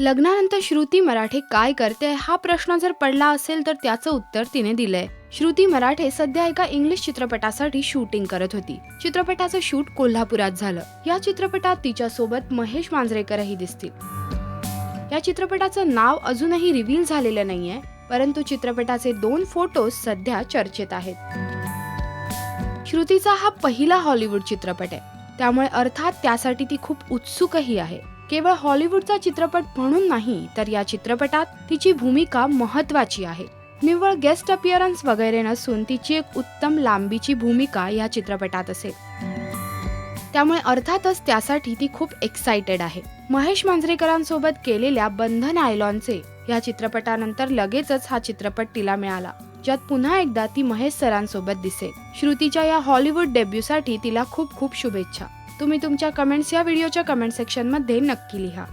लग्नानंतर श्रुती मराठे काय करते हा प्रश्न जर पडला असेल तर त्याचं उत्तर तिने दिलंय. श्रुती मराठे सध्या एका इंग्लिश चित्रपटासाठी शूटिंग करत होती. चित्रपटाचं शूट कोल्हापुरात झालं. या चित्रपटात तिच्या सोबत महेश मांजरेकरही दिसतील. या चित्रपटाचं नाव अजूनही रिव्हील झालेलं नाहीये, परंतु चित्रपटाचे 2 फोटोज सध्या चर्चेत आहेत. श्रुतीचा हा पहिला हॉलिवूड चित्रपट आहे, त्यामुळे अर्थात त्यासाठी ती खूप उत्सुकही आहे. केवळ हॉलिवूडचा चित्रपट म्हणून नाही, तर या चित्रपटात तिची भूमिका महत्त्वाची आहे. निव्वळ गेस्ट अपीअरन्स वगैरे नसून तिची एक उत्तम लांबीची भूमिका या चित्रपटात असेल. त्यामुळे अर्थातच त्यासाठी ती खूप एक्साइटेड आहे. महेश मांजरेकरांसोबत केलेल्या बंधन आयलॉनचे या चित्रपटानंतर लगेचच हा चित्रपट तिला मिळाला, ज्यात पुन्हा एकदा ती महेश सरांसोबत दिसेल. श्रुतीच्या या हॉलिवूड डेब्यूसाठी तिला खूप खूप शुभेच्छा. तुम्ही तुमच्या कमेंट्स या व्हिडिओच्या कमेंट सेक्शनमध्ये नक्की लिहा.